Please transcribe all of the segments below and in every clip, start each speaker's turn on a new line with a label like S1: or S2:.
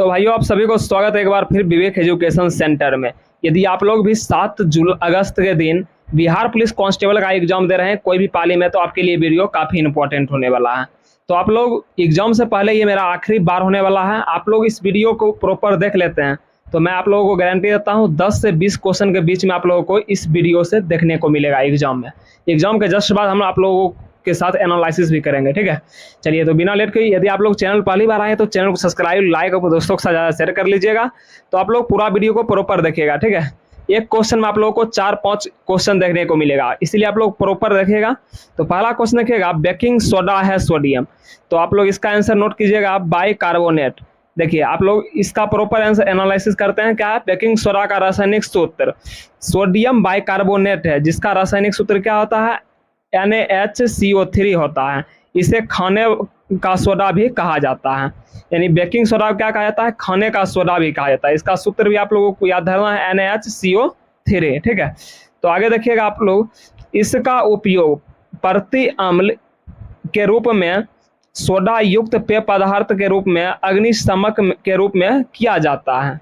S1: तो भाइयों आप सभी को स्वागत है एक बार फिर विवेक एजुकेशन सेंटर में। यदि आप लोग भी 7 अगस्त के दिन बिहार पुलिस कांस्टेबल का एग्जाम दे रहे हैं कोई भी पाली में, तो आपके लिए वीडियो काफ़ी इंपॉर्टेंट होने वाला है। तो आप लोग एग्जाम से पहले ये मेरा आखिरी बार होने वाला है, आप लोग इस वीडियो को प्रॉपर देख लेते हैं तो मैं आप लोगों को गारंटी देता हूँ 10 से 20 क्वेश्चन के बीच में आप लोगों को इस वीडियो से देखने को मिलेगा एग्जाम में। एग्जाम के जस्ट बाद हम आप लोगों के साथ एनालिसिस भी करेंगे, ठीक है। चलिए तो बिना लेट के, यदि आप लोग चैनल पहली बार आए तो चैनल को सब्सक्राइब, लाइक और दोस्तों के साथ ज़्यादा शेयर कर लीजिएगा। तो आप लोग पूरा वीडियो को प्रॉपर देखिएगा, ठीक है। एक क्वेश्चन में आप लोगों को 4-5 क्वेश्चन देखने को मिलेगा, इसीलिए आप लोग प्रॉपर देखिएगा। तो पहला क्वेश्चन देखिएगा, बेकिंग सोडा है सोडियम, तो आप लोग इसका आंसर नोट कीजिएगा बाइकार्बोनेट। देखिए आप लोग इसका प्रॉपर आंसर एनालिसिस करते हैं, क्या है बेकिंग सोडा का रासायनिक सूत्र सोडियम बाइकार्बोनेट है, जिसका रासायनिक सूत्र क्या होता है NaHCO3 होता है। इसे खाने का सोडा भी कहा जाता है, यानी बेकिंग सोडा क्या कहा जाता है, खाने का सोडा भी कहा जाता है। इसका सूत्र भी आप लोगों को याद रखना है NaHCO3, ठीक है। तो आगे देखिएगा आप लोग, इसका उपयोग प्रति अम्ल के रूप में, सोडा युक्त पेय पदार्थ के रूप में, अग्निशमक के रूप में किया जाता है।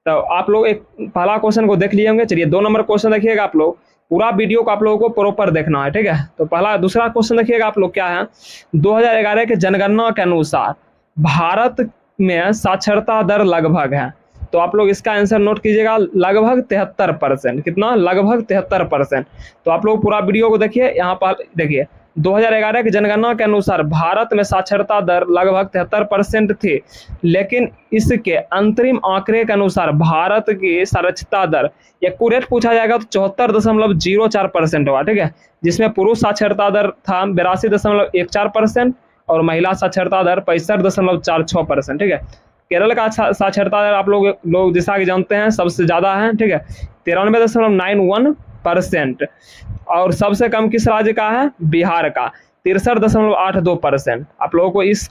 S1: तो आप लोग एक पहला क्वेश्चन को देख लिए होंगे। चलिए 2 नंबर क्वेश्चन देखिएगा, आप लोग पूरा वीडियो को आप लोगों को प्रॉपर देखना है, ठीक है। तो दूसरा क्वेश्चन देखिएगा आप लोग, क्या है 2011 के जनगणना के अनुसार भारत में साक्षरता दर लगभग है, तो आप लोग इसका आंसर नोट कीजिएगा लगभग 73%। कितना? लगभग 73%। तो आप लोग पूरा वीडियो को देखिए। यहाँ पर देखिए 2011 की जनगणना के अनुसार भारत में साक्षरता दर लगभग 73% थी, लेकिन इसके अंतरिम आंकड़े के अनुसार भारत की साक्षरता दर एक्यूरेट पूछा जाएगा तो 74.04% हुआ, ठीक है। जिसमें पुरुष साक्षरता दर था 82.14% और महिला साक्षरता दर 65.46%, ठीक है। केरल का साक्षरता दर आप लोग जैसा कि जानते हैं सबसे ज़्यादा है, ठीक है, 93.91%। और सबसे कम किस राज्य का है? बिहार का 63.82%। आप लोगों को इस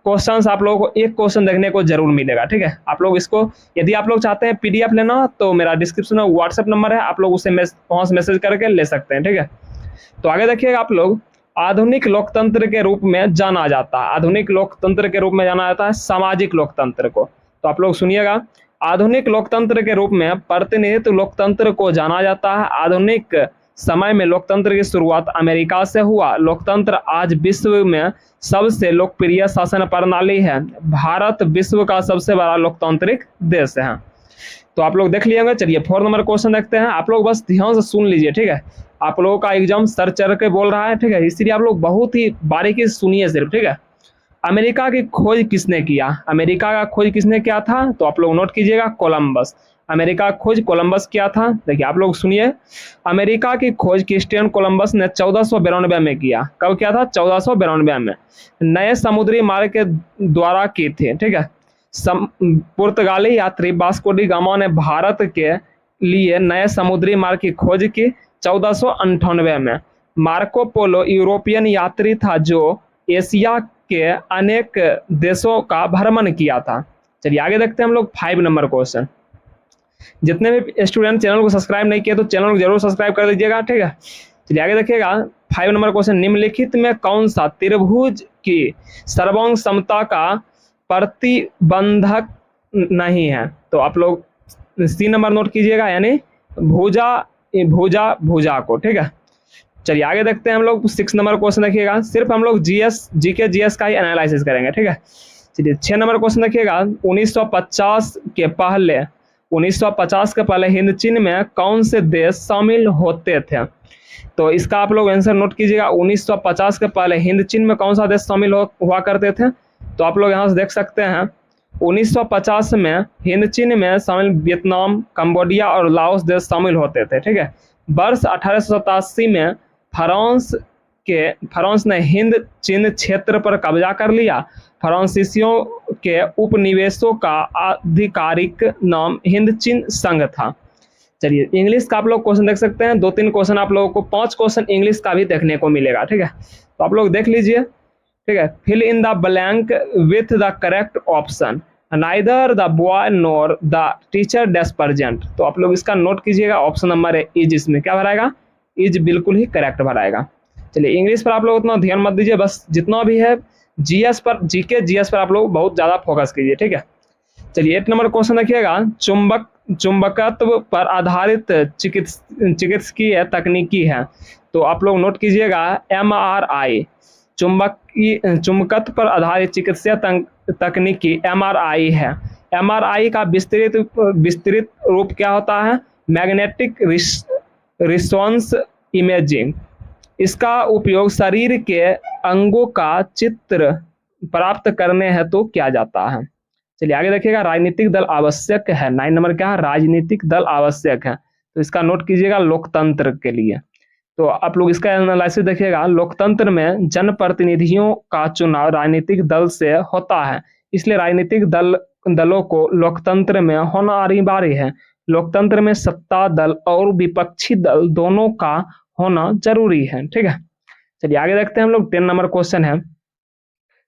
S1: क्वेश्चन आप लोगों को एक क्वेश्चन देखने को जरूर मिलेगा, ठीक है। आप लोग इसको, यदि आप लोग चाहते हैं PDF लेना तो मेरा डिस्क्रिप्शन में व्हाट्सएप नंबर है, आप लोग उसे वहाँ से मैसेज करके ले सकते हैं, ठीक है। तो आगे देखिएगा आप लोग, आधुनिक लोकतंत्र के रूप में जाना जाता है, आधुनिक लोकतंत्र के रूप में जाना जाता है सामाजिक लोकतंत्र को। तो आप लोग सुनिएगा, आधुनिक लोकतंत्र के रूप में प्रतिनिधित्व लोकतंत्र को जाना जाता है। आधुनिक समय में लोकतंत्र की शुरुआत अमेरिका से हुआ। लोकतंत्र आज विश्व में सबसे लोकप्रिय शासन प्रणाली है। भारत विश्व का सबसे बड़ा लोकतांत्रिक देश है। तो आप लोग देख लिएंगे। चलिए 4 नंबर क्वेश्चन देखते हैं। आप लोग बस ध्यान से सुन लीजिए, ठीक है। आप लोगों का एग्जाम सर चढ़ के बोल रहा है, ठीक है, इसलिए आप लोग बहुत ही बारीकी से सुनिए सिर्फ, ठीक है। अमेरिका की खोज किसने किया? अमेरिका का खोज किसने किया था? तो आप लोग नोट कीजिएगा कोलंबस। अमेरिका का खोज कोलंबस किया था। देखिए आप लोग सुनिए, अमेरिका की खोज क्रिस्टियन कोलंबस ने 1492 में किया। कब किया था? 1492 में। नए समुद्री मार्ग के द्वारा की थी, ठीक है। पुर्तगाली यात्री वास्को डी गामा ने भारत के लिए नए समुद्री मार्ग की खोज की 1498 में। मार्को पोलो यूरोपियन यात्री था जो एशिया के अनेक देशों का भ्रमण किया था। चलिए आगे देखते हैं हम लोग 5 नंबर क्वेश्चन। जितने भी स्टूडेंट चैनल को सब्सक्राइब नहीं किए तो चैनल को जरूर सब्सक्राइब कर दीजिएगा, ठीक है। चलिए आगे देखिएगा 5 नंबर क्वेश्चन, निम्नलिखित में कौन सा त्रिभुज की सर्वांग समता का प्रतिबंधक नहीं है? तो आप लोग C नंबर नोट कीजिएगा, यानी भुजा को, ठीक है। चलिए आगे देखते हैं हम लोग 6 नंबर क्वेश्चन देखिएगा। सिर्फ हम लोग GS का ही एनालिसिस करेंगे, ठीक है। चलिए 6 नंबर क्वेश्चन देखिएगा, 1950 के पहले हिंद चीन में कौन से देश शामिल होते थे? तो इसका आप लोग आंसर नोट कीजिएगा, 1950 के पहले हिंद चीन में कौन सा देश शामिल हुआ करते थे? तो आप लोग यहाँ से देख सकते हैं 1950 में हिंद चीन में शामिल वियतनाम, कंबोडिया और लाओस देश शामिल होते थे, ठीक है। वर्ष 1887 में फ्रांस ने हिंद चीन क्षेत्र पर कब्जा कर लिया। फ्रांसीसियों के उपनिवेशों का आधिकारिक नाम हिंद चीन संघ था। चलिए इंग्लिश का आप लोग क्वेश्चन देख सकते हैं, 2-3 क्वेश्चन आप लोगों को 5 क्वेश्चन इंग्लिश का भी देखने को मिलेगा, ठीक है। तो आप लोग देख लीजिए, ठीक है। Fill in the blank with the correct option, neither the boy nor the teacher dash present. तो आप लोग इसका नोट कीजिएगा, ऑप्शन नंबर है इज, इसमें क्या भराएगा? इज बिल्कुल ही करेक्ट भराएगा। चलिए इंग्लिश पर आप लोग उतना ध्यान मत दीजिए, बस जितना भी है जीएस पर, जीके जीएस पर आप लोग बहुत ज़्यादा फोकस कीजिए, ठीक है। चलिए 8 नंबर क्वेश्चन देखिएगा, चुंबकत्व पर आधारित चिकित्सकीय तकनीकी है। तो आप लोग नोट कीजिएगा, MRI, चुंबकत्व पर आधारित चिकित्सा तकनीकी MRI है। MRI का विस्तृत रूप क्या होता है? Magnetic response imaging. इसका उपयोग शरीर के अंगों का चित्र प्राप्त करने हेतु किया जाता है। चलिए आगे देखिएगा, राजनीतिक दल आवश्यक है। 9 नंबर क्या है? राजनीतिक दल आवश्यक है। तो इसका नोट कीजिएगा, लोकतंत्र के लिए। तो आप लोग इसका एनालिसिस देखिएगा, लोकतंत्र में जनप्रतिनिधियों का चुनाव राजनीतिक दल से होता है, इसलिए राजनीतिक दलों को लोकतंत्र में होना अनिवार्य है। लोकतंत्र में सत्ता दल और विपक्षी दल दोनों का होना जरूरी है। ठीक है, चलिए आगे देखते हैं हम लोग। 10 नंबर क्वेश्चन है,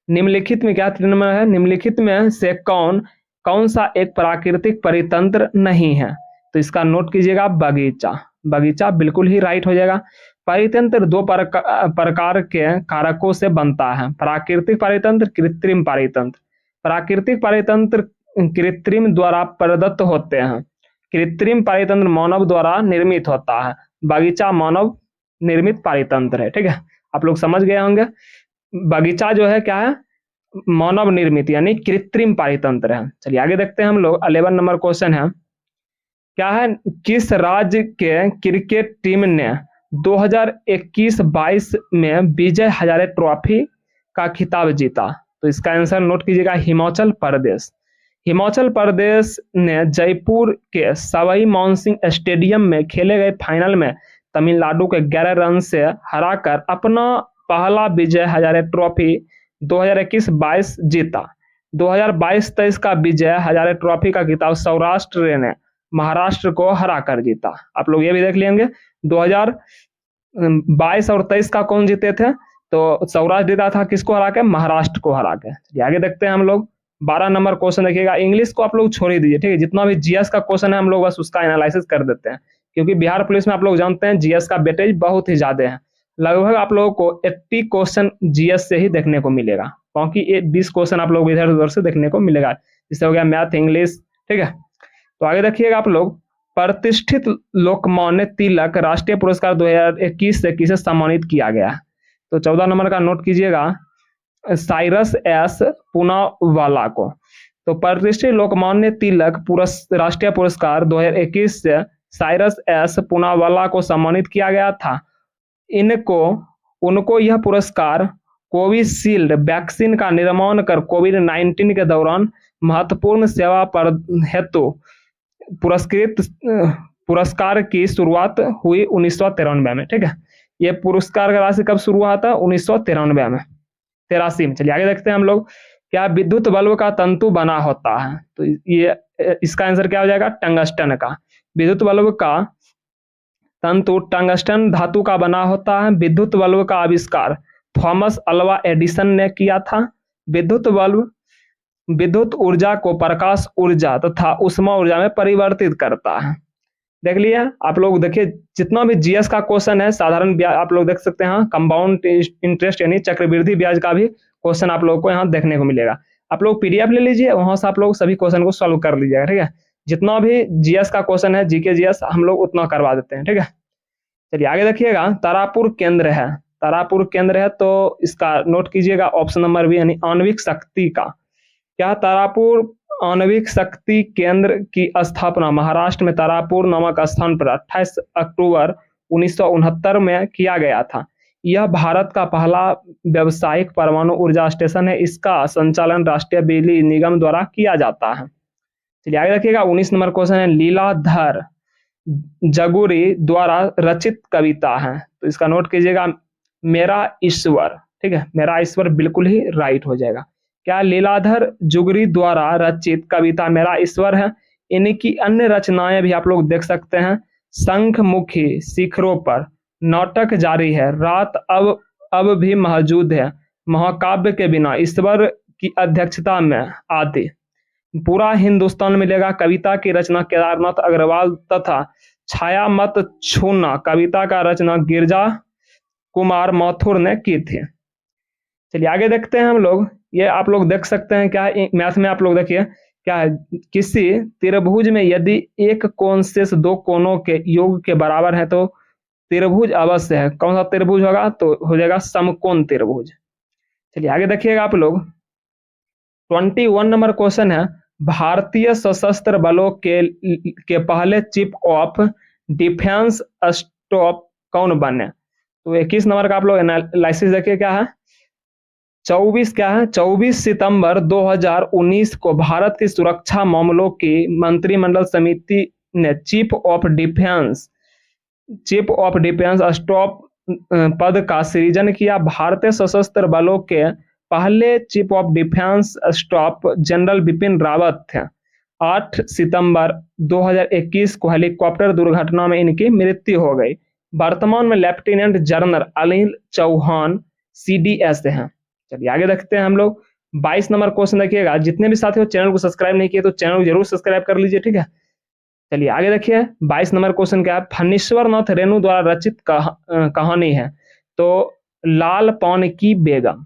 S1: निम्नलिखित में क्या 3 नंबर है? निम्नलिखित में से कौन सा एक प्राकृतिक परितंत्र नहीं है? तो इसका नोट कीजिएगा, बगीचा। बगीचा बिल्कुल ही राइट हो जाएगा। परितंत्र दो प्रकार के कारकों से बनता है, प्राकृतिक परितंत्र, कृत्रिम परितंत्र। प्राकृतिक परितंत्र कृत्रिम द्वारा प्रदत्त होते हैं, कृत्रिम परितंत्र मानव द्वारा निर्मित होता है। बगीचा मानव निर्मित परितंत्र है। ठीक है, आप लोग समझ गए होंगे। बगीचा जो है क्या है? मानव निर्मित यानी कृत्रिम परितंत्र है। चलिए आगे देखते हैं हम लोग। 11 नंबर क्वेश्चन है, क्या है? किस राज्य के क्रिकेट टीम ने 2021-22 में विजय हजारे ट्रॉफी का खिताब जीता? तो इसका आंसर नोट कीजिएगा, हिमाचल प्रदेश। हिमाचल प्रदेश ने जयपुर के सवाई मानसिंह स्टेडियम में खेले गए फाइनल में तमिलनाडु के 11 रन से हराकर अपना पहला विजय हजारे ट्रॉफी 2021-22 जीता। 2022-23 का विजय हजारे ट्रॉफी का खिताब सौराष्ट्र ने महाराष्ट्र को हराकर जीता। आप लोग ये भी देख लेंगे, 2022 और 23 का कौन जीते थे? तो सौराष्ट्र जीता था, किसको हरा के? महाराष्ट्र को हरा के। आगे देखते हैं हम लोग। 12 नंबर क्वेश्चन देखिएगा, इंग्लिश को आप लोग छोड़ ही दीजिए। ठीक है, जितना भी जीएस का क्वेश्चन है हम लोग बस उसका एनालिसिस कर देते हैं, क्योंकि बिहार पुलिस में आप लोग जानते हैं जीएस का वेटेज बहुत ही ज्यादा है। लगभग आप लोगों को 80 क्वेश्चन जीएस से ही देखने को मिलेगा, क्योंकि 20 क्वेश्चन आप लोग इधर उधर से देखने को मिलेगा, जिससे हो गया मैथ, इंग्लिश। ठीक है, तो आगे देखिएगा आप लोग, प्रतिष्ठित लोकमान्य तिलक राष्ट्रीय पुरस्कार 2021 से किसे सम्मानित किया गया? तो 14 नंबर का नोट कीजिएगा, साइरस एस पूनावाला को। तो प्रतिष्ठित लोकमान्य तिलक राष्ट्रीय पुरस्कार 2021 से साइरस एस पूनावाला को सम्मानित किया गया था। उनको यह पुरस्कार कोविशील्ड वैक्सीन का निर्माण कर कोविड-19 के दौरान महत्वपूर्ण सेवा पर हेतु पुरस्कार की शुरुआत हुई 1993 में। ठीक है, ये पुरस्कार का राशि कब शुरू हुआ था? 1993 में, 83 में। चलिए आगे देखते हैं हम लोग, क्या विद्युत बल्ब का तंतु बना होता है? तो ये इसका आंसर क्या हो जाएगा? टंगस्टन का। विद्युत बल्ब का तंतु टंगस्टन धातु का बना होता है। विद्युत बल्ब का आविष्कार थॉमस अल्वा एडिसन ने किया था। विद्युत बल्ब विद्युत ऊर्जा को प्रकाश ऊर्जा तथा उष्मा ऊर्जा में परिवर्तित करता है। देख लिया आप लोग। देखिए जितना भी जीएस का क्वेश्चन है, साधारण ब्याज आप लोग देख सकते हैं, कंपाउंड इंटरेस्ट यानी चक्रवृद्धि ब्याज का भी क्वेश्चन आप लोगों को यहाँ देखने को मिलेगा। आप लोग पीडीएफ ले लीजिए, वहां से आप लोग सभी क्वेश्चन को सॉल्व कर लीजिएगा। ठीक है, जितना भी जीएस का क्वेश्चन है, जीके जीएस, हम लोग उतना करवा देते हैं। ठीक है, चलिए आगे देखिएगा, तारापुर केंद्र है। तारापुर केंद्र है तो इसका नोट कीजिएगा, ऑप्शन नंबर बी यानी आणविक शक्ति का। क्या? तारापुर आणविक शक्ति केंद्र की स्थापना महाराष्ट्र में तारापुर नामक स्थान पर 28 अक्टूबर 1969 में किया गया था। यह भारत का पहला व्यावसायिक परमाणु ऊर्जा स्टेशन है। इसका संचालन राष्ट्रीय बिजली निगम द्वारा किया जाता है। चलिए आगे देखिएगा, 19 नंबर क्वेश्चन है, लीलाधर जगुरी द्वारा रचित कविता है। तो इसका नोट कीजिएगा, मेरा ईश्वर। ठीक है, मेरा ईश्वर बिल्कुल ही राइट हो जाएगा। क्या? लीलाधर जुगरी द्वारा रचित कविता मेरा ईश्वर है। इनकी अन्य रचनाएं भी आप लोग देख सकते हैं, शंखमुखी शिखरों पर, नाटक जारी है, रात अब भी मौजूद है, महाकाव्य के बिना, ईश्वर की अध्यक्षता में आदि। पूरा हिंदुस्तान मिलेगा। कविता की रचना केदारनाथ अग्रवाल तथा छाया मत छूना कविता का रचना गिरजा कुमार माथुर ने की थी। चलिए आगे देखते हैं हम लोग। ये आप लोग देख सकते हैं, क्या मैथ में आप लोग देखिए, क्या है, किसी त्रिभुज में यदि एक कोण शेष दो कोणों के योग के बराबर है तो त्रिभुज अवश्य है। कौन सा त्रिभुज होगा, तो हो जाएगा समकोण त्रिभुज। चलिए आगे देखिएगा आप लोग, 21 नंबर क्वेश्चन है, भारतीय सशस्त्र बलों के पहले चीफ ऑफ डिफेंस स्टाफ कौन बने। तो 21 नंबर का आप लोग एनालिसिस देखिए क्या है, 24 क्या है, 24 सितंबर 2019 को भारत की सुरक्षा मामलों की मंत्रिमंडल समिति ने चीफ ऑफ डिफेंस स्टाफ पद का सृजन किया। भारतीय सशस्त्र बलों के पहले chief of defence staff general Bipin Rawat थे। 8 सितंबर 2021 को हेलीकॉप्टर दुर्घटना में इनकी मृत्यु हो गई। वर्तमान में lieutenant general Anil Chauhan CDS हैं। चलिए आगे देखते हैं हम लोग, 22 नंबर क्वेश्चन देखिएगा। जितने भी साथी हो चैनल को सब्सक्राइब नहीं किए तो चैनल को जरूर सब्सक्राइब कर लीजिए, ठीक है। चलिए आगे देखिए, 22 नंबर क्वेश्चन क्या है, फणीश्वर नाथ रेणु द्वारा रचित कहानी है तो लाल पान की बेगम।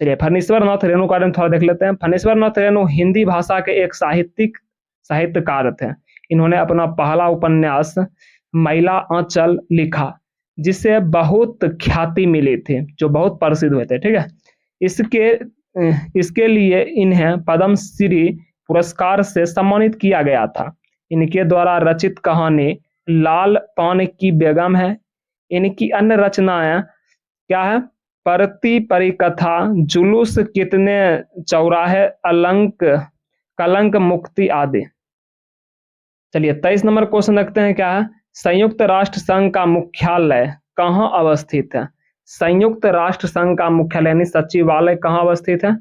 S1: चलिए फणीश्वर नाथ रेणु के बारे में थोड़ा देख लेते हैं। फणीश्वर नाथ रेणु हिंदी भाषा के एक साहित्यकार थे। इन्होंने अपना पहला उपन्यास महिला आंचल लिखा जिसे बहुत ख्याति मिली थी, जो बहुत प्रसिद्ध हुए थे, ठीक है। इसके लिए इन्हें पद्मश्री पुरस्कार से सम्मानित किया गया था। इनके द्वारा रचित कहानी लाल पान की बेगम है। इनकी अन्य रचनाएं क्या है, परती परिकथा, जुलूस कितने चौराहे, कलंक मुक्ति आदि। चलिए 23 नंबर क्वेश्चन देखते हैं क्या है, संयुक्त राष्ट्र संघ का मुख्यालय कहाँ अवस्थित है। संयुक्त राष्ट्र संघ का मुख्यालय यानी सचिवालय कहाँ अवस्थित है,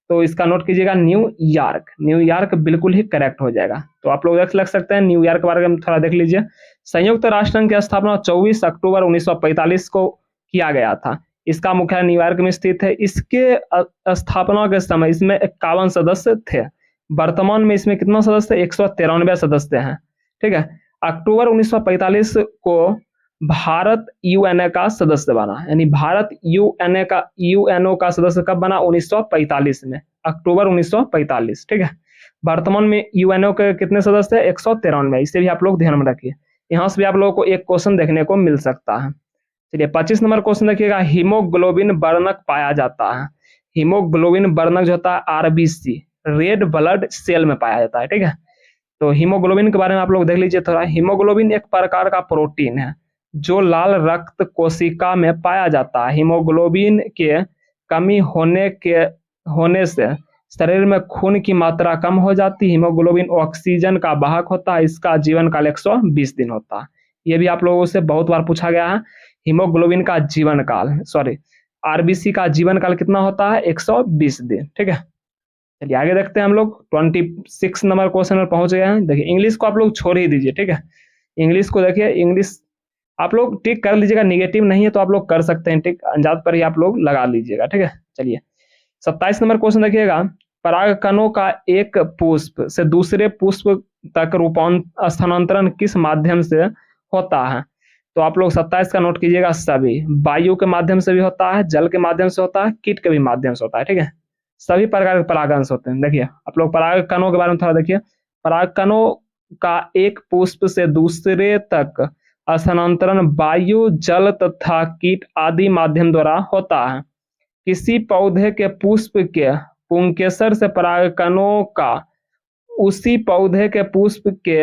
S1: तो इसका नोट कीजिएगा न्यूयॉर्क। न्यूयॉर्क बिल्कुल ही करेक्ट हो जाएगा। तो आप लोग लग सकते हैं न्यूयॉर्क के बारे में थोड़ा देख लीजिए। संयुक्त राष्ट्र संघ की स्थापना 24 अक्टूबर 1945 को किया गया था। इसका मुख्यालय न्यूयॉर्क में स्थित है। इसके स्थापना के समय इसमें 51 सदस्य थे। वर्तमान में इसमें कितना सदस्य, 193 सदस्य हैं, ठीक है। अक्टूबर 1945 को भारत यूएनए का सदस्य बना, यानी भारत यूएनओ का सदस्य कब बना, 1945 में, अक्टूबर 1945, ठीक है। वर्तमान में यूएनओ के कितने सदस्य हैं, 193। इसे भी आप लोग ध्यान में रखिए, यहाँ से भी आप लोगों को एक क्वेश्चन देखने को मिल सकता है। चलिए 25 नंबर क्वेश्चन देखिएगा, हीमोग्लोबिन वर्णक पाया जाता है। हीमोग्लोबिन वर्णक जो होता है RBC, रेड ब्लड सेल में पाया जाता है, ठीक है। तो हीमोग्लोबिन के बारे में आप लोग देख लीजिए थोड़ा। हीमोग्लोबिन एक प्रकार का प्रोटीन है जो लाल रक्त कोशिका में पाया जाता है। हीमोग्लोबिन के कमी होने से शरीर में खून की मात्रा कम हो जाती है। हीमोग्लोबिन ऑक्सीजन का वाहक होता है। इसका जीवन काल 120 दिन होता है। ये भी आप लोगों से बहुत बार पूछा गया है। हीमोग्लोबिन का जीवन काल, RBC का जीवन काल कितना होता है, 120 दिन, ठीक है। चलिए आगे देखते हैं हम लोग, 26 नंबर क्वेश्चन पर पहुंच गए हैं। देखिए इंग्लिश को आप लोग छोड़ ही दीजिए, ठीक है। इंग्लिश को देखिए, इंग्लिश आप लोग टिक कर लीजिएगा, निगेटिव नहीं है तो आप लोग कर सकते हैं टिक, अंदाज पर ही आप लोग लगा लीजिएगा, ठीक है। चलिए 27 नंबर क्वेश्चन देखिएगा, परागकणों का एक पुष्प से दूसरे पुष्प तक स्थानांतरण किस माध्यम से होता है। तो आप लोग 27 का नोट कीजिएगा, सभी। वायु के माध्यम से भी होता है, जल के माध्यम से होता है, कीट के भी माध्यम से होता है, ठीक है। सभी प्रकार के परागकण होते हैं। देखिए आप लोग परागकणों के बारे में थोड़ा देखिए। परागकणों का एक पुष्प से दूसरे तक स्थानांतरण वायु, जल तथा कीट आदि माध्यम द्वारा होता है। किसी पौधे के पुष्प के पुंकेसर से परागकणों का उसी पौधे के पुष्प के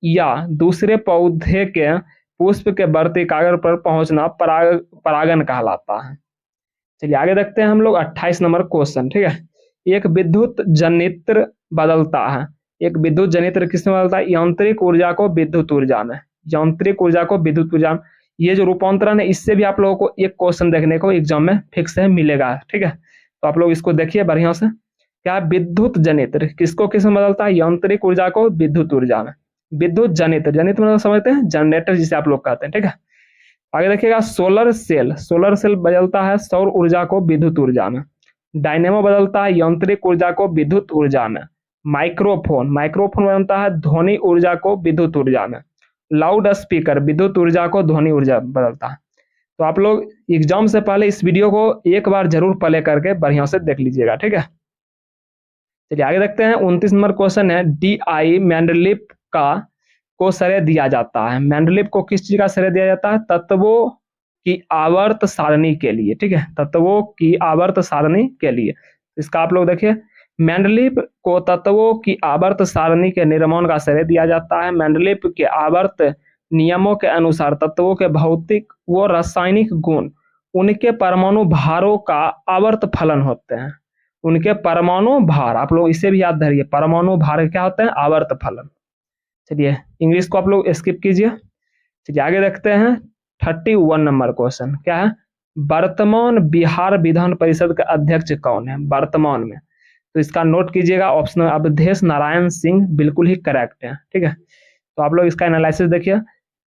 S1: या दूसरे पौधे के पुष्प के वर्तिकाग्र पर पहुंचना परागन कहलाता है। चलिए आगे देखते हैं हम लोग 28 नंबर क्वेश्चन, ठीक है। एक विद्युत जनित्र बदलता है। एक विद्युत जनित्र किसमें बदलता है, यांत्रिक ऊर्जा को विद्युत ऊर्जा में। यांत्रिक ऊर्जा को विद्युत ऊर्जा में, ये जो रूपांतरण है इससे भी आप लोगों को एक क्वेश्चन देखने को एग्जाम में फिक्स है मिलेगा, ठीक है। तो आप लोग इसको देखिए बढ़िया से। क्या विद्युत जनित्र किसको किस में बदलता है, यांत्रिक ऊर्जा को विद्युत ऊर्जा में। विद्युत जनित्र, जनित्र मतलब समझते हैं जनरेटर जिसे आप लोग कहते हैं, ठीक है। आगे देखिएगा, सोलर सेल बदलता है सौर ऊर्जा को विद्युत ऊर्जा में। डायनेमो बदलता है यांत्रिक ऊर्जा को विद्युत ऊर्जा में। माइक्रोफोन बदलता है ध्वनि ऊर्जा को विद्युत ऊर्जा में। लाउड स्पीकर विद्युत ऊर्जा को ध्वनि ऊर्जा बदलता है। तो आप लोग एग्जाम से पहले इस वीडियो को एक बार जरूर प्ले करके बढ़िया से देख लीजिएगा, ठीक है। चलिए आगे देखते हैं। 29 नंबर क्वेश्चन है, DI मेंडलीव को श्रेय दिया जाता है। मेंडलीव को किस चीज का श्रेय दिया जाता है? तत्वों की आवर्त सारणी के लिए, ठीक है, तत्वों की आवर्त सारणी के लिए। इसका आप लोग देखिए, मेंडलीव को तत्वों की आवर्त सारणी के निर्माण का श्रेय दिया जाता है। मेंडलीव के आवर्त नियमों के अनुसार तत्वों के भौतिक व रासायनिक गुण उनके परमाणु भारों का आवर्त फलन होते हैं। उनके परमाणु भार, आप लोग इसे भी याद धरिए, परमाणु भार क्या होते हैं? आवर्त फलन। चलिए इंग्लिश को आप लोग स्किप कीजिए। चलिए आगे देखते हैं। 31 नंबर क्वेश्चन क्या है? वर्तमान बिहार विधान परिषद का अध्यक्ष कौन है वर्तमान में? तो इसका नोट कीजिएगा, ऑप्शन अवधेश नारायण सिंह बिल्कुल ही करेक्ट है, ठीक है। तो आप लोग इसका एनालिसिस देखिए।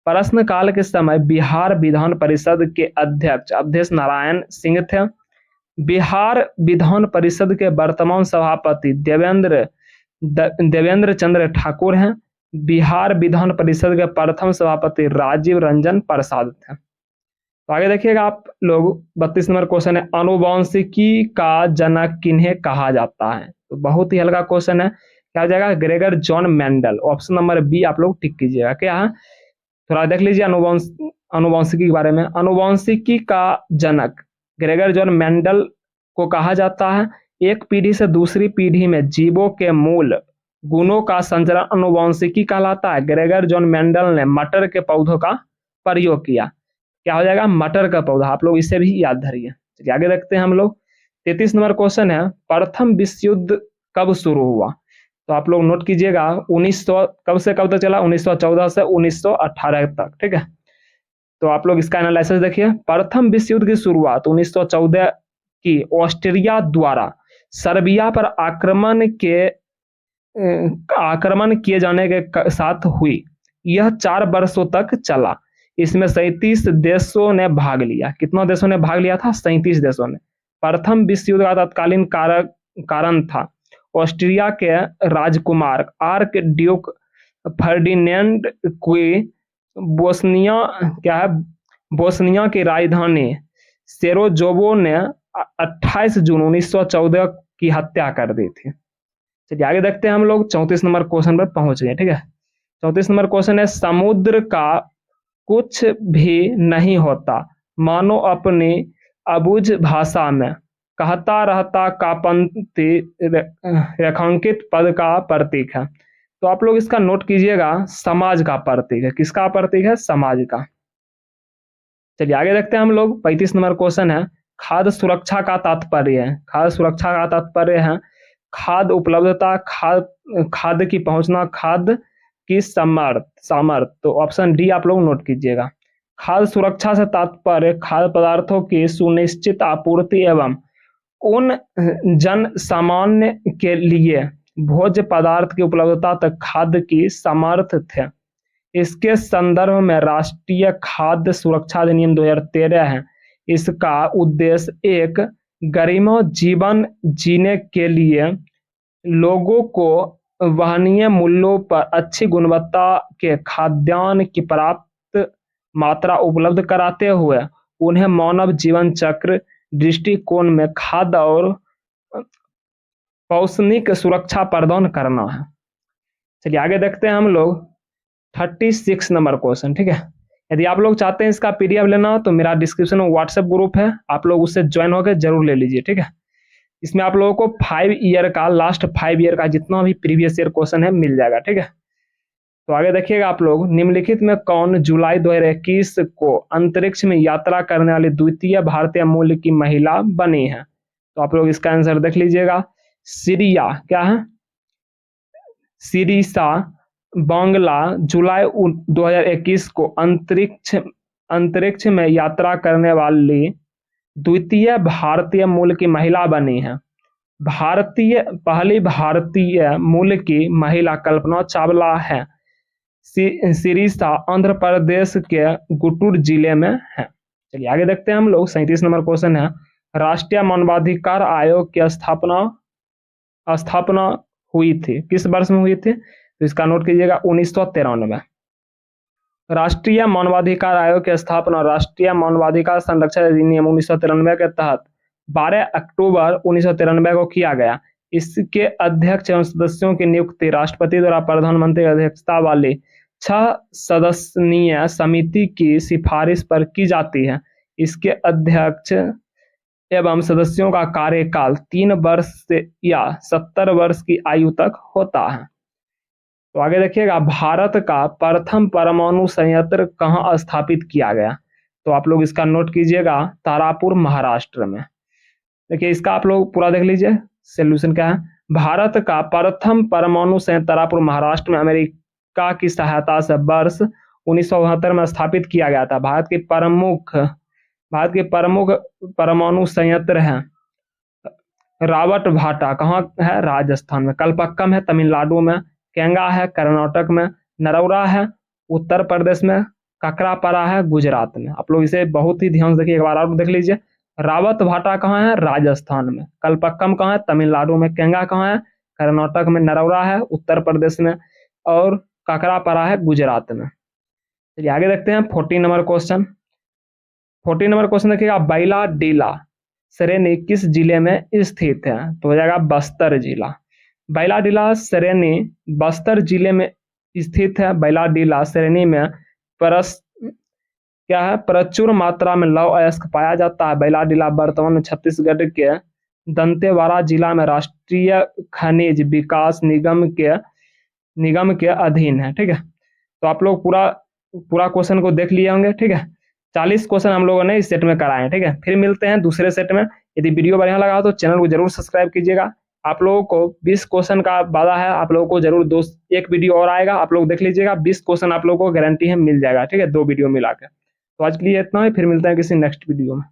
S1: प्रश्नकाल के समय बिहार विधान परिषद के अध्यक्ष अवधेश नारायण सिंह थे। बिहार विधान परिषद के वर्तमान सभापति देवेंद्र चंद्र ठाकुर हैं। बिहार विधान परिषद के प्रथम सभापति राजीव रंजन प्रसाद थे। तो आगे देखिएगा आप लोग, 32 नंबर क्वेश्चन है, आनुवंशिकी का जनक किन्हें कहा जाता है? तो बहुत ही हल्का क्वेश्चन है, क्या हो जाएगा? Gregor John Mendel. Option number B आप लोग टिक कीजिएगा। क्या है? थोड़ा देख लीजिए आनुवंशिकी के बारे में। आनुवंशिकी का जनक ग्रेगर जॉन मेंडल को कहा जाता है। एक पीढ़ी से दूसरी पीढ़ी में जीवों के मूल गुणों का संचरण आनुवंशिकी कहलाता है। ग्रेगर जॉन मेंडल ने मटर के पौधों का प्रयोग किया। क्या हो जाएगा? मटर का पौधा। आप लोग इसे भी याद धरिए। चलिए आगे देखते हैं हम लोग। 33 नंबर क्वेश्चन है, प्रथम विश्व युद्ध कब शुरू हुआ? तो आप लोग नोट कीजिएगा, 1900 कब से कब तक चला? 1914 से 1918 तक, ठीक है। तो आप लोग इसका एनालिसिस देखिए। प्रथम विश्व युद्ध की शुरुआत 1914 की ऑस्ट्रिया द्वारा सर्बिया पर आक्रमण किए जाने के साथ हुई। यह 4 वर्षों तक चला। इसमें 37 देशों ने भाग लिया। कितना देशों ने भाग लिया था? 37 देशों ने। प्रथम विश्व युद्ध का तत्कालीन कारण था ऑस्ट्रिया के राजकुमार आर्क ड्यूक फर्डिनेंड की बोस्निया की राजधानी सेरोजोवो ने 28 जून 1914 की हत्या कर दी थी। चलिए आगे देखते हैं हम लोग। 34 नंबर क्वेश्चन पर पहुंच गए, ठीक है। 34 नंबर क्वेश्चन है, समुद्र का कुछ भी नहीं होता मानो अपनी अबुझ भाषा में कहता रहता का पंक्ति रेखांकित पद का प्रतीक है। तो आप लोग इसका नोट कीजिएगा, समाज का प्रतीक है। किसका प्रतीक है? समाज का। चलिए आगे देखते हैं हम लोग। 35 नंबर क्वेश्चन है, खाद्य सुरक्षा का तात्पर्य है। खाद्य सुरक्षा का तात्पर्य है खाद्य उपलब्धता, खाद्य की पहुंचना, खाद्य की सामर्थ्य। तो ऑप्शन डी आप लोग नोट कीजिएगा। खाद्य सुरक्षा से तात्पर्य खाद्य पदार्थों की सुनिश्चित आपूर्ति एवं उन जन सामान्य के लिए भोज्य पदार्थ की उपलब्धता तक खाद्य की सामर्थ्य थे। इसके संदर्भ में राष्ट्रीय खाद्य सुरक्षा अधिनियम 2013 है। इसका उद्देश्य एक गरिमा जीवन जीने के लिए लोगों को वहनीय मूल्यों पर अच्छी गुणवत्ता के खाद्यान्न की पर्याप्त मात्रा उपलब्ध कराते हुए उन्हें मानव जीवन चक्र दृष्टिकोण में खाद्य और पौष्टिक सुरक्षा प्रदान करना है। चलिए आगे देखते हैं हम लोग। 36 नंबर क्वेश्चन, ठीक है। यदि आप लोग चाहते हैं इसका पीडीएफ लेना तो मेरा डिस्क्रिप्शन में व्हाट्सएप ग्रुप है, आप लोग उससे ज्वाइन होकर जरूर ले लीजिए, ठीक है। इसमें आप लोगों को 5 ईयर का, लास्ट 5 ईयर का जितना भी प्रीवियस ईयर क्वेश्चन है मिल जाएगा, ठीक है। तो आगे देखिएगा आप लोग, निम्नलिखित में कौन जुलाई 2021 को अंतरिक्ष में यात्रा करने वाली द्वितीय भारतीय मूल की महिला बनी है? तो आप लोग इसका आंसर देख लीजिएगा। सीरिया, क्या है? सिरिसा बांग्ला जुलाई 2021 को अंतरिक्ष में यात्रा करने वाली द्वितीय भारतीय मूल की महिला बनी है। पहली भारतीय मूल की महिला कल्पना चावला है। सिरिसा आंध्र प्रदेश के गुंटूर जिले में है। चलिए आगे देखते हैं हम लोग। 37 नंबर क्वेश्चन है, राष्ट्रीय मानवाधिकार आयोग की स्थापना हुई थी, किस वर्ष में हुई थी? तो इसका नोट कीजिएगा, 1993। राष्ट्रीय मानवाधिकार आयोग की स्थापना राष्ट्रीय मानवाधिकार संरक्षण अधिनियम 1993 के तहत 12 अक्टूबर 1993 को किया गया। इसके अध्यक्ष एवं सदस्यों की नियुक्ति राष्ट्रपति द्वारा प्रधानमंत्री की अध्यक्षता वाली 6 सदस्यीय समिति की सिफारिश पर की जाती है। इसके अध्यक्ष एवं सदस्यों का कार्यकाल 3 वर्ष से या 70 वर्ष की आयु तक होता है। तो आगे देखिएगा, भारत का प्रथम परमाणु संयंत्र कहाँ स्थापित किया गया? तो आप लोग इसका नोट कीजिएगा, तारापुर महाराष्ट्र में। देखिए इसका आप लोग पूरा देख लीजिए, सोल्यूशन क्या है। भारत का प्रथम परमाणु संयंत्र तारापुर महाराष्ट्र में अमेरिका की सहायता से वर्ष 1972 में स्थापित किया गया था। भारत के प्रमुख परमाणु संयंत्र हैं रावट भाटा, कहाँ है? राजस्थान में। कलपक्कम है तमिलनाडु में, केंगा है कर्नाटक में, नरौरा है उत्तर प्रदेश में, ककरापरा है गुजरात में। आप लोग इसे बहुत ही ध्यान से देखिए, एक बार और देख लीजिए। रावत भाटा कहाँ है? राजस्थान में। कलपक्कम कहाँ है? तमिलनाडु में। केंगा कहाँ है? कर्नाटक में। नरौरा है उत्तर प्रदेश में और ककरापरा है गुजरात में। चलिए आगे देखते हैं 14 नंबर क्वेश्चन। 14 नंबर क्वेश्चन देखिएगा, बैलाडीला श्रेणी किस जिले में स्थित है? तो हो जाएगा बस्तर जिला। बैलाडीला श्रेणी बस्तर जिले में स्थित है। बैलाडीला श्रेणी में क्या है? प्रचुर मात्रा में लौह अयस्क पाया जाता है। बैलाडीला वर्तमान में छत्तीसगढ़ के दंतेवाड़ा जिला में राष्ट्रीय खनिज विकास निगम के अधीन है। ठीक है, तो आप लोग पूरा क्वेश्चन को देख लिए होंगे। ठीक है, 40 क्वेश्चन हम लोगों ने इस सेट में कराए हैं। ठीक है, फिर मिलते हैं दूसरे सेट में। यदि वीडियो बढ़िया लगा तो चैनल को जरूर सब्सक्राइब कीजिएगा। आप लोगों को 20 क्वेश्चन का वादा है, आप लोगों को जरूर एक वीडियो और आएगा, आप लोग देख लीजिएगा। 20 क्वेश्चन आप लोगों को गारंटी है मिल जाएगा। ठीक है, 2 वीडियो मिला के। तो आज के लिए इतना ही, फिर मिलते हैं किसी नेक्स्ट वीडियो में।